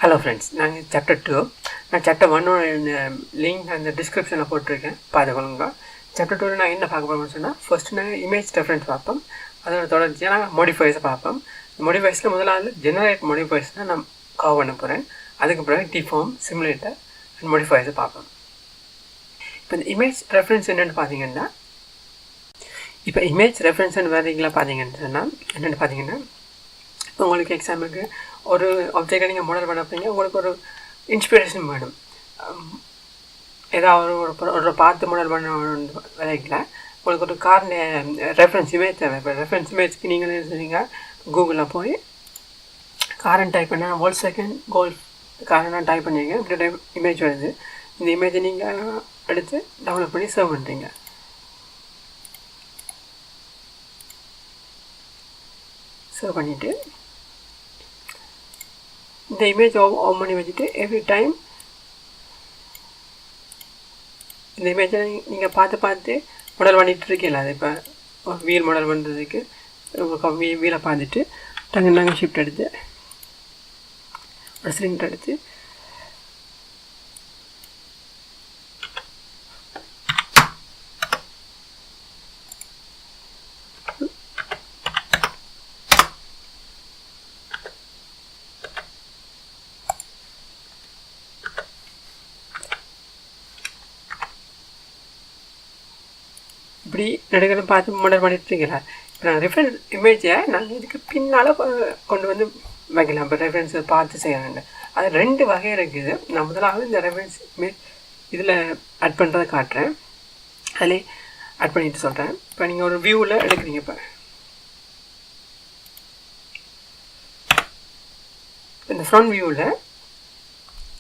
Hello friends, நாங்கள் chapter 2. நான் chapter 1 link அந்த டிஸ்கிரிப்ஷனில் போட்டிருக்கேன், பார்த்துக்கொள்ளுங்க. chapter 2 நான் என்ன பார்க்க போகிறோம்னு சொன்னால், ஃபர்ஸ்ட் நாங்கள் இமேஜ் ரெஃபரன்ஸ் பார்ப்போம். அதோட தொடர்ச்சியாக நாங்கள் மாடிஃபைஸை பார்ப்போம். மாடிஃபைஸில் முதலாவது ஜெனரேட் மாடிஃபைஸ் தான் நான் கவர் பண்ண போகிறேன். அதுக்கு பிறகு டிஃபார்ம், சிமுலேட்டர் அண்ட் மாடிஃபைஸை பார்ப்போம். இப்போ இந்த இமேஜ் ரெஃபரன்ஸ் என்னென்னு பார்த்தீங்கன்னா, இப்போ இமேஜ் ரெஃபரன்ஸ்னு வேறீங்களா பார்த்தீங்கன்னு சொன்னால் என்னென்னு பார்த்தீங்கன்னா, இப்போ உங்களுக்கு எக்ஸாம்பிளுக்கு ஒரு ஆப்ஜெக்டை நீங்கள் மாடல் பண்ண போறீங்க, உங்களுக்கு ஒரு இன்ஸ்பிரேஷன் வேணும். ஏதாவது ஒரு பார்த்து மாடல் பண்ண வரைக்கல உங்களுக்கு ஒரு கார் ரெஃபரன்ஸ் இமேஜ் தேவை. இப்போ ரெஃபரன்ஸ் இமேஜ்க்கு நீங்கள் என்ன செய்வீங்க, கூகுளில் போய் காரன் டைப் பண்ணால் வேர்ல்ட் செகண்ட் கோல்ஃப் காரனாக டைப் பண்ணுவீங்க. இப்படி டைப் இமேஜ் வருது. இந்த இமேஜை நீங்கள் எடுத்து டவுன்லோட் பண்ணி சேவ் பண்ணுறீங்க. சேவ் பண்ணிவிட்டு இந்த இமேஜ் ஆன் பண்ணி வச்சுட்டு எவ்ரி டைம் இந்த இமேஜை நீங்கள் பார்த்து மாடல் பண்ணிகிட்டு இருக்கீங்களா. அது இப்போ வீல் மாடல் பண்ணுறதுக்கு வீலை பார்த்துட்டு நாங்கள் ஷிஃப்ட் எடுத்து ஒரு சிலிண்டர் எடுத்து இப்படி நடக்கிறத பார்த்து மாடல் பண்ணிட்டுருக்கீங்களா. இப்போ நான் ரெஃபரன்ஸ் இமேஜை நாங்கள் இதுக்கு பின்னால் கொண்டு வந்து வைக்கலாம். இப்போ ரெஃபரன்ஸை பார்த்து செய்யணும். அது ரெண்டு வகை இருக்குது. நான் முதலாவது இந்த ரெஃபரன்ஸ் இமேஜ் இதில் ஆட் பண்ணுறதை காட்டுறேன். அதிலே ஆட் பண்ணிட்டு சொல்கிறேன். இப்போ நீங்கள் ஒரு வியூவில் எடுக்கிறீங்க. இப்போ இந்த ஃப்ரண்ட் வியூவில்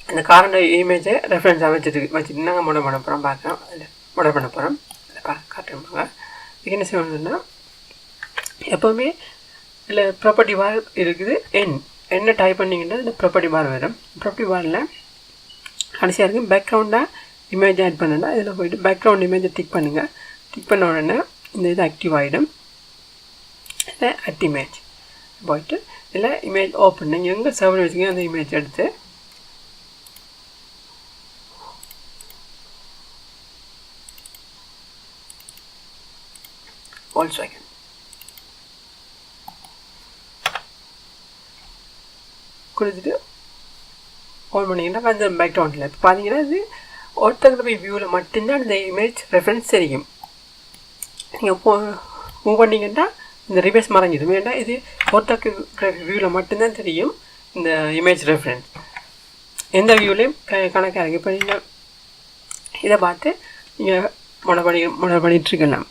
அந்த காரோட இமேஜை ரெஃபரன்ஸாக வச்சுட்டு நாங்கள் மாடல் பண்ண போகிறோம். பார்க்குறோம், அதில் மாடல் பண்ண போகிறோம். காட்டுறாங்க. இதுக்கு என்ன செய்யணும்னா, எப்போவுமே இதில் ப்ராப்பர்ட்டி பார் இருக்குது. என்ன டைப் பண்ணிங்கன்னா இந்த ப்ராப்பர்ட்டி பார் வரும். ப்ராப்பர்ட்டி பாரில் கடைசியாக இருக்குது பேக்ரவுண்டாக இமேஜ் ஆட் பண்ணுன்னா இதில் போய்ட்டு பேக்ரவுண்ட் இமேஜை டிக் பண்ணுங்கள். டிக் பண்ண உடனே இந்த இது ஆக்டிவ் ஆகிடும். இதில் அட் இமேஜ் போய்ட்டு இதில் இமேஜ் ஓப்பன் நீங்கள் எங்கே சர்வர் வச்சுக்கோங்க அந்த இமேஜ் எடுத்து ஆல் செகண்ட் கொடுத்துட்டு ஆன் பண்ணிங்கன்னா அந்த பேக்ரவுண்டில் இப்போ பார்த்தீங்கன்னா இது ஒருத்தங்கிட்ட போய் வியூவில் மட்டும்தான் இந்த இமேஜ் ரெஃபரன்ஸ் தெரியும். நீங்கள் மூவ் பண்ணிங்கன்னா இந்த ரிவேஸ் மறைஞ்சிடும். ஏன்னா இது ஒருத்தருக்கு வியூவில் மட்டும்தான் தெரியும் இந்த இமேஜ் ரெஃபரன்ஸ். எந்த வியூவிலையும் கணக்காக இருக்குது. இப்போ நீங்கள் இதை பார்த்து நீங்கள் மாடல் பண்ணிகிட்ருக்கலாம்.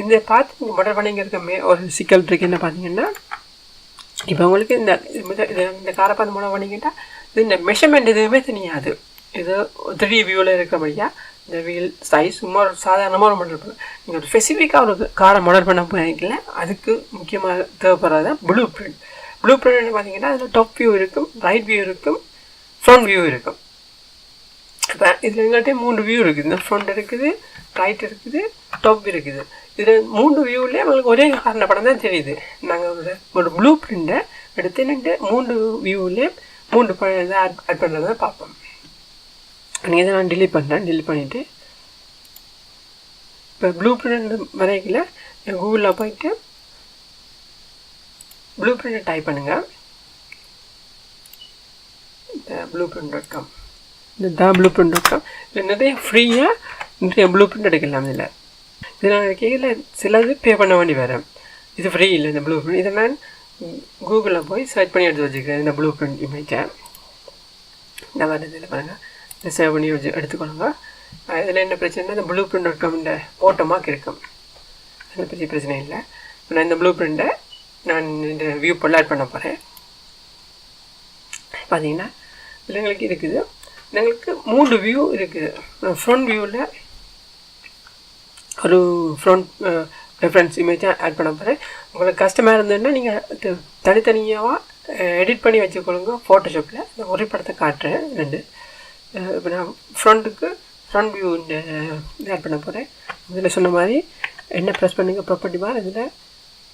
இந்த பார்த்து நீங்கள் மாடல் பண்ணிங்கிறதுக்கு ஒரு சிக்கல் இருக்குது. என்ன பார்த்தீங்கன்னா, இப்போ உங்களுக்கு இந்த காரை பார்த்து மாடல் பண்ணிக்கிட்டால் இது இந்த மெஷர்மெண்ட் எதுவுமே தெரியாது. இது 3D வியூவில் இருக்கிறபடியா இந்த வீல் சைஸ் சும்மா ஒரு சாதாரணமாக ஒரு மாடல் பண்ண. நீங்கள் ஒரு ஸ்பெசிஃபிக்காக ஒரு காரை மாடல் பண்ண போகிறீங்கள, அதுக்கு முக்கியமாக தேவைப்படுறது ப்ளூ பிரிண்ட். ப்ளூ பிரிண்ட் பார்த்தீங்கன்னா அதில் டாப் வியூ இருக்கும், ரைட் வியூ இருக்கும், ஃப்ரண்ட் வியூ இருக்கும். இப்போ இதில் எங்கள்கிட்ட 3 வியூ இருக்குது. இந்த ஃப்ரண்ட் இருக்குது, ரைட் இருக்குது, டாப் இருக்குது. இதில் 3 வியூவிலே நம்மளுக்கு ஒரே காரண படம் தான் தெரியுது. நாங்கள் ஒரு ப்ளூ பிரிண்டை எடுத்து 3 வியூவிலே 3 படம் ஆட் பண்ணுறத பார்ப்போம். நீங்கள் இதை நான் டிலீட் பண்ணுறேன். டிலீட் பண்ணிவிட்டு இப்போ ப்ளூ பிரிண்ட் வரைக்கில் கூகுளில் போயிட்டு ப்ளூ பிரிண்டை டைப் பண்ணுங்கள். இந்த blueprint.com இந்த blueprint.com இதில் நிறைய ஃப்ரீயாக நிறைய ப்ளூ பிரிண்ட் எடுக்கலாம். இதில் நான் கீழே சிலது பே பண்ண வேண்டி வரேன். இது ஃப்ரீ இல்லை இந்த ப்ளூ பிரிண்ட். இதை நான் கூகுளில் போய் சர்ச் பண்ணி எடுத்து வச்சுக்கிறேன். இந்த ப்ளூ பிரிண்ட் இமேஜை இந்த மாதிரி இதில் பாருங்கள், இதை சேவ் பண்ணி எடுத்துக்கொள்ளுங்க. இதில் என்ன பிரச்சனைனா இந்த blueprint.com இந்த ஓட்டமாக இருக்கும். அதில் பெரிய பிரச்சனை இல்லை. நான் இந்த ப்ளூ பிரிண்ட்டை நான் இந்த வியூ போல் ஆட் பண்ண போகிறேன். பார்த்தீங்கன்னா இதில் எங்களுக்கு இருக்குது. எங்களுக்கு 3 வியூ இருக்குது. ஃப்ரண்ட் வியூவில் ஒரு ஃப்ரண்ட் ரெஃபரன்ஸ் இமேஜை ஆட் பண்ண போகிறேன். உங்களுக்கு கஷ்டமாக இருந்ததுன்னா நீங்கள் தனித்தனியாக எடிட் பண்ணி வச்சுக்கொள்ளுங்க. ஃபோட்டோஷாப்பில் இந்த ஒரே படத்தை காட்டுறேன் 2. இப்போ நான் ஃப்ரண்ட் வியூ இந்த ஆட் பண்ண போகிறேன். இதில் சொன்ன மாதிரி என்ன ப்ரெஸ் பண்ணுங்கள் ப்ராப்பர்ட்டி பார். இதில்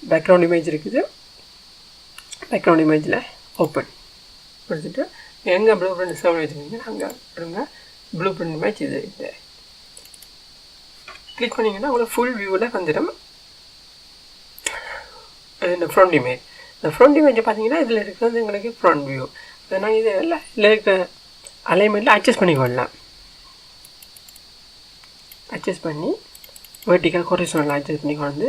பேக்ரவுண்ட் இமேஜ் இருக்குது. பேக்ரவுண்ட் இமேஜில் ஓப்பன் கொடுத்துட்டு எங்கே ப்ளூ பிரிண்ட் சேவ் வச்சுருக்கீங்கன்னா அங்கே கொடுங்க ப்ளூ பிரிண்ட் இமேஜ் இது இந்த கிளிக் பண்ணிங்கன்னா உங்களுக்கு ஃபுல் வியூவில் வந்துடும் இந்த ஃப்ரண்ட் இமேஜ். இந்த ஃப்ரண்ட் இமேஜை பார்த்தீங்கன்னா இதில் இருக்கிறது எங்களுக்கு ஃப்ரண்ட் வியூ. இதை நாங்கள் இதை இல்லை இதில் இருக்கிற அலைன்மெண்ட்டில் அட்ஜஸ்ட் பண்ணிக்கொள்ளலாம். அட்ஜஸ்ட் பண்ணி வெர்டிக்கல் ஹொரிசான்டல் அட்ஜஸ்ட் பண்ணி கொண்டு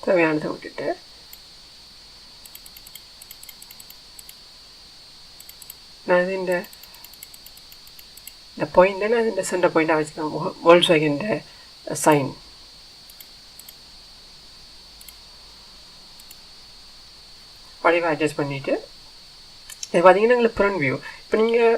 தேவையானதை விட்டுட்டு நான் இது இந்த பாயிண்ட்டை நான் இந்த சென்டர் பாயிண்ட்டாக வச்சுக்கிறேன். வோல்க்ஸ்வேகன் சைன் வடிவாக அட்ஜஸ்ட் பண்ணிவிட்டு இது பார்த்தீங்கன்னா எங்களுக்கு ஃப்ரண்ட் வியூ. இப்போ நீங்கள்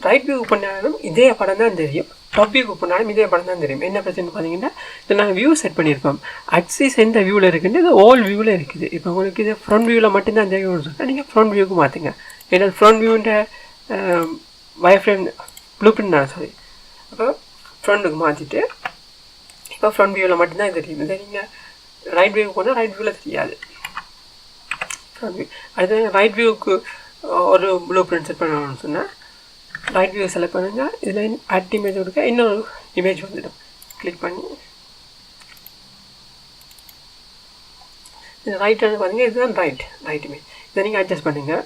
ரைட் வியூ பண்ணாலும் இதே படம் தான் தெரியும், டாப் வியூ பண்ணாலும் இதே படம் தான் தெரியும். என்ன பிரச்சனை பார்த்தீங்கன்னா இதை நாங்கள் வியூ செட் பண்ணியிருப்போம். ஆக்சிஸ் எந்த வியூவில் இருக்குன்னு இது ஆல் வியூவில் இருக்குது. இப்போ உங்களுக்கு இது ஃப்ரண்ட் வியூவில் மட்டும்தான் தெரியும்னு சொன்னால் நீங்கள் ஃப்ரண்ட் வியூக்கு மாற்றுங்க. ஏன்னா ஃப்ரண்ட் வியூன்ற வயர் ஃப்ரேம் ப்ளூ பிரிண்ட் நான் சாரி அப்போ ஃப்ரண்ட்டுக்கு மாற்றிட்டு இப்போ ஃப்ரண்ட் வியூவில் மட்டும்தான் தெரியும். இதை நீங்கள் ரைட் வியூ போனால் ரைட் வியூவில் தெரியாது. ஃப்ரண்ட் வியூ அது ரைட் வியூவுக்கு ஒரு ப்ளூ பிரிண்ட் செட் பண்ணணும்னு சொன்னால் ரைட் வியூ செலக்ட் பண்ணுங்கள். இதில் ஆட் இமேஜ் கொடுக்க இன்னொரு இமேஜ் வந்துடும். கிளிக் பண்ணி இது ரைட் பார்த்தீங்கன்னா இதுதான் ரைட் இமேஜ். இதை நீங்கள் அட்ஜஸ்ட் பண்ணுங்கள்.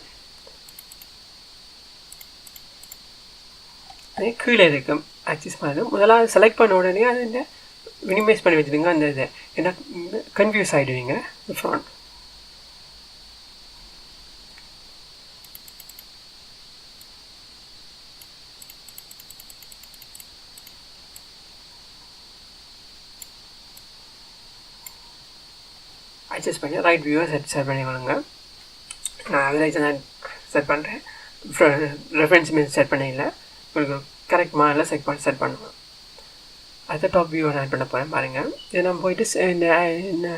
அதே கீழே இருக்கும் ஆக்சிஸ் மாதிரி முதலாவது செலக்ட் பண்ண உடனே அதை மினிமைஸ் பண்ணி வச்சுருங்க. அந்த இதை ஏன்னா கன்ஃபியூஸ் ஆகிடுவீங்க. ஃப்ரண்ட் அட்ஜஸ்ட் பண்ணி ரைட் வியூவை செட் பண்ணிக்கொள்ளுங்க. நான் அதில் தான் செட் பண்ணுறேன். ரெஃபரன்ஸ் இமேஜ் செட் பண்ணிக்கல, உங்களுக்கு கரெக்ட் மாதிரிலாம் செட் பண்ணுவேன். அதை டாப் வியூவை நான் பண்ண போகிறேன் பாருங்கள். இதை நான் போயிட்டு இந்த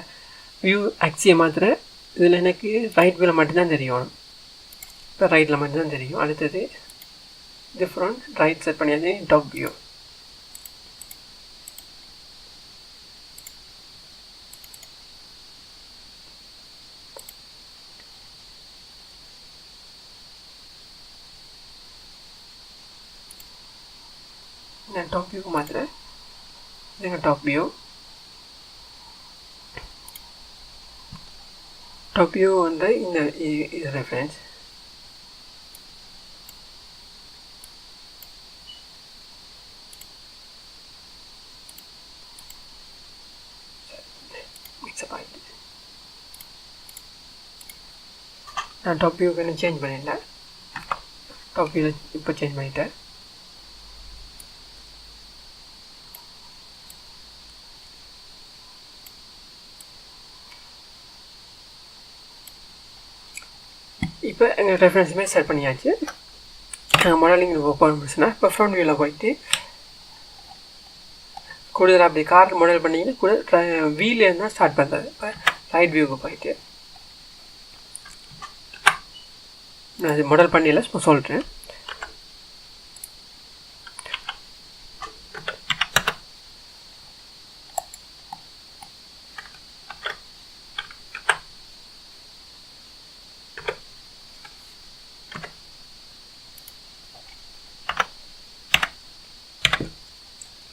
வியூ ஆக்சியை மாற்றுறேன். இதில் எனக்கு ரைட் வியூவில் மட்டும்தான் தெரியும். இப்போ ரைட்டில் மட்டும்தான் தெரியும். அடுத்தது இது ஃப்ரண்ட் ரைட் செட் பண்ணியாச்சு. டாப் வியூ நான் டாப் வியூக்கு மாற்றுறேன். இதுங்க டாப் வியூ வந்து இந்த இது ரெஃபரன்ஸ். மிக்ஸ்அப் ஆகிட்டு நான் டாப் வியூக்கு என்ன சேஞ்ச் பண்ணிடல. டாப் வியூவில் இப்போ சேஞ்ச் பண்ணிட்டேன். இப்போ எங்கள் ரெஃபரன்ஸுமே செட் பண்ணியாச்சு. மாடலிங் போகணும்னா இப்போ ஃப்ரண்ட் வியூவில் போயிட்டு கூடுதலாக அப்படி கார் மாடல் பண்ணிங்கன்னா கூட வீலேருந்து தான் ஸ்டார்ட் பண்ணுறது. இப்போ ரைட் வியூவுக்கு போயிட்டு நான் அது மாடல் பண்ணிடல, சும்மா சொல்கிறேன்.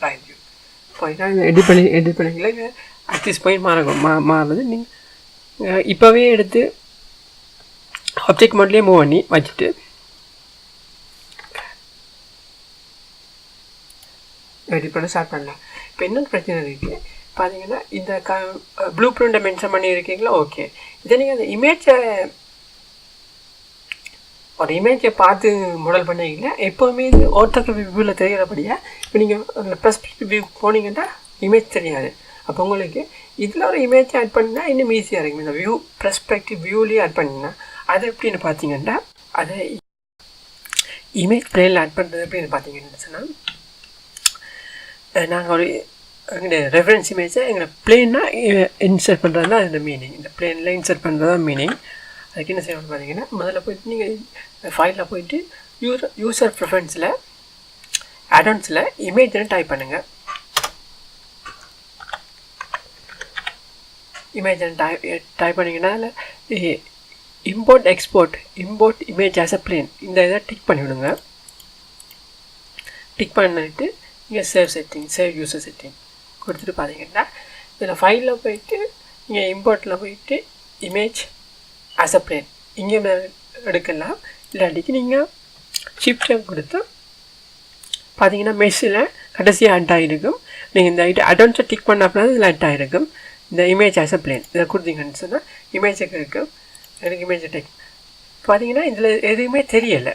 ரைட் வியூ போயிட்டா எடிட் பண்ணிக்கல. ஆக்சிஸ் பாயிண்ட் மாறுறது நீங்கள் இப்போவே எடுத்து ஆப்ஜெக்ட் மோட்லேயே மூவ் பண்ணி வச்சுட்டு எடிட் பண்ண ஸ்டார்ட் பண்ணலாம். இப்போ என்ன பிரச்சனை இருக்குது பார்த்தீங்கன்னா இந்த ப்ளூ பிரிண்ட்டை மென்ஷன் பண்ணியிருக்கீங்களா? ஓகே. இதை நீங்கள் அந்த ஒரு இமேஜை பார்த்து மாடல் பண்ணிங்கன்னா எப்போவுமே இது ஆர்த்தோகிராஃபிக் வியூவில் தெரிகிறபடியாக இப்போ நீங்கள் அந்த பெர்ஸ்பெக்டிவ் வியூ போனீங்கன்னா இமேஜ் தெரியாது. அப்போ உங்களுக்கு இதில் ஒரு இமேஜ் ஆட் பண்ணினா இன்னும் ஈஸியாக இருக்கும். இந்த வியூ பெர்ஸ்பெக்டிவ் வியூலேயே ஆட் பண்ணிங்கன்னா அது எப்படின்னு பார்த்தீங்கன்னா அதை இமேஜ் பிளேனில் ஆட் பண்ணுறது எப்படின்னு பார்த்தீங்கன்னு சொன்னால் நாங்கள் ஒரு எங்களுடைய ரெஃபரன்ஸ் இமேஜை எங்களை பிளேனாக இன்சர்ட் பண்ணுறது தான் அந்த மீனிங். இந்த பிளேனில் இன்சர்ட் பண்ணுறது தான் மீனிங். அதுக்கு என்ன செய்யணும்னு பார்த்தீங்கன்னா முதல்ல போய்ட்டு நீங்கள் ஃபைலில் போய்ட்டு யூசர் ப்ரிஃபரன்ஸில் ஆடன்ஸில் இமேஜ்னு டைப் பண்ணுங்கள். இமேஜ்னு டைப் பண்ணிங்கன்னா அதில் import export import image as a plane இந்த இதை டிக் பண்ணிவிடுங்க. டிக் பண்ணிட்டு நீங்கள் சேவ் யூசர் செட்டிங் கொடுத்துட்டு பார்த்தீங்கன்னா இதில் ஃபைலில் போயிட்டு நீங்கள் இம்போர்ட்டில் போயிட்டு இமேஜ் ஆஸ் அ பிளேன் இங்கே எடுக்கலாம். இல்லாட்டிக்கு நீங்கள் ஷிஃப்ட் கொடுத்து பார்த்தீங்கன்னா மெஷ்ஷில் கடைசியாக அட் ஆகிருக்கும். நீங்கள் இந்த அட்வான்ஸை டிக் பண்ண அப்படின்னா இதில் அட் ஆகிருக்கும். இந்த இமேஜ் ஆஸ் அ பிளேன் இதை கொடுத்தீங்கன்னு சொன்னால் இமேஜுக்கு இருக்கும். எனக்கு இமேஜை டெக் பார்த்தீங்கன்னா இதில் எதுவுமே தெரியலை.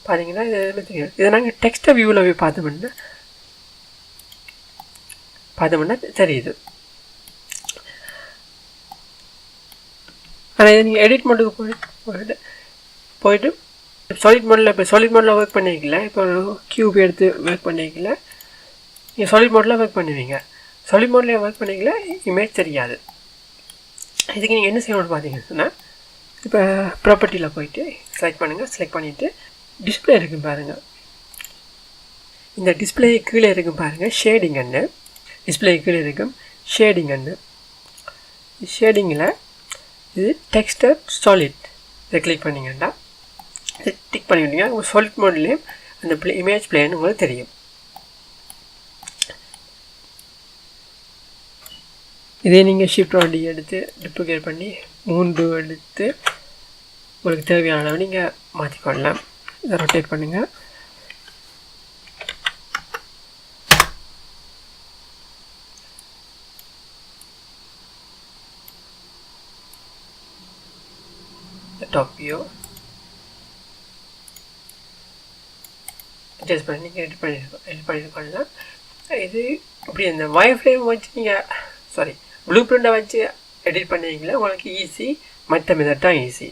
பார்த்தீங்கன்னா இது எதுவுமே தெரியலை. இதை நாங்கள் டெக்ஸ்ட்டை வியூவில் போய் பார்த்தோம்னா தெரியுது. ஆனால் இதை நீங்கள் எடிட் மோடுக்கு போயிட்டு சாலிட் மோடில் ஒர்க் பண்ணிக்கல. இப்போ கியூப் எடுத்து ஒர்க் பண்ணிக்கல. நீங்கள் சாலிட் மோடில் ஒர்க் பண்ணுவீங்க. சாலிட் மோடில் ஒர்க் பண்ணிக்கல இமேஜ் தெரியாது. இதுக்கு நீங்கள் என்ன செய்யணும்னு பார்த்தீங்கன்னு சொன்னால் இப்போ ப்ராப்பர்ட்டியில் போயிட்டு செலக்ட் பண்ணுங்கள். செலக்ட் பண்ணிவிட்டு டிஸ்பிளே இருக்கும் பாருங்கள். இந்த டிஸ்பிளே கீழே இருக்கும் பாருங்கள் ஷேடிங்கன்னு. டிஸ்பிளே கீழே இருக்கும் ஷேடிங்கன்னு. ஷேடிங்கில் இது டெக்ஸ்டர் சாலிட் இதை கிளிக் பண்ணிங்கன்னா இது டிக் பண்ணிவிட்டீங்க. உங்கள் சாலிட் மோட்லேயும் அந்த இமேஜ் பிளேன் உங்களுக்கு தெரியும். இதே நீங்கள் ஷிஃப்ட் வண்டி எடுத்து டூப்ளிகேட் பண்ணி 3 எடுத்து உங்களுக்கு தேவையான அளவு நீங்கள் மாற்றிக்கொள்ளலாம். இதை ரொட்டேட் பண்ணுங்கள். டாப் வியூ அட்ஜஸ்ட் பண்ணி நீங்கள் எடிட் பண்ணிருக்கோம். இது இப்படி இந்த வயர் ஃப்ரேம் வச்சு நீங்கள் ப்ளூ பிரிண்டை வச்சு எடிட் பண்ணுவீங்களா உங்களுக்கு ஈஸி. மற்ற மெத்தட் தான் ஈஸி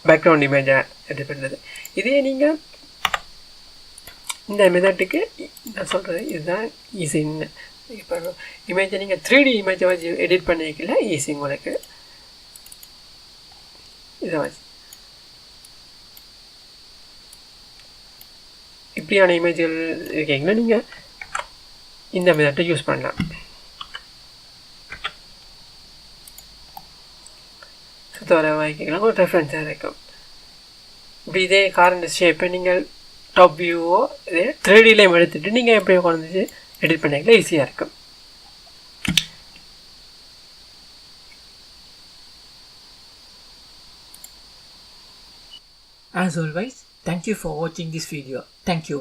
பேக்ரவுண்ட் இமேஜை எடிட் பண்ணுறது. இதே நீங்கள் இந்த மெத்தட்டுக்கு நான் சொல்கிறது இதுதான் ஈஸின்னு. இப்போ இமேஜை நீங்கள் 3D இமேஜை வச்சு எடிட் பண்ணிக்கல ஈஸி உங்களுக்கு. இதை வச்சு இப்படியான இமேஜ்கள் இருக்கீங்களா நீங்கள் இந்த மெத்தட்டை யூஸ் பண்ணலாம். சுத்தவரை வாங்கிக்கலாம் ஒரு ரெஃபரன்ஸாக இருக்கும். இப்படி இதே காரண்ட் ஷேப்பை நீங்கள் டாப் வியூவோ இதே 3Dலேயும் எடுத்துகிட்டு நீங்கள் எப்படியோ கொண்டு எடிட் பண்ணிக்கலாம் ஈஸியாக இருக்கும். As always, thank you for watching this video. Thank you.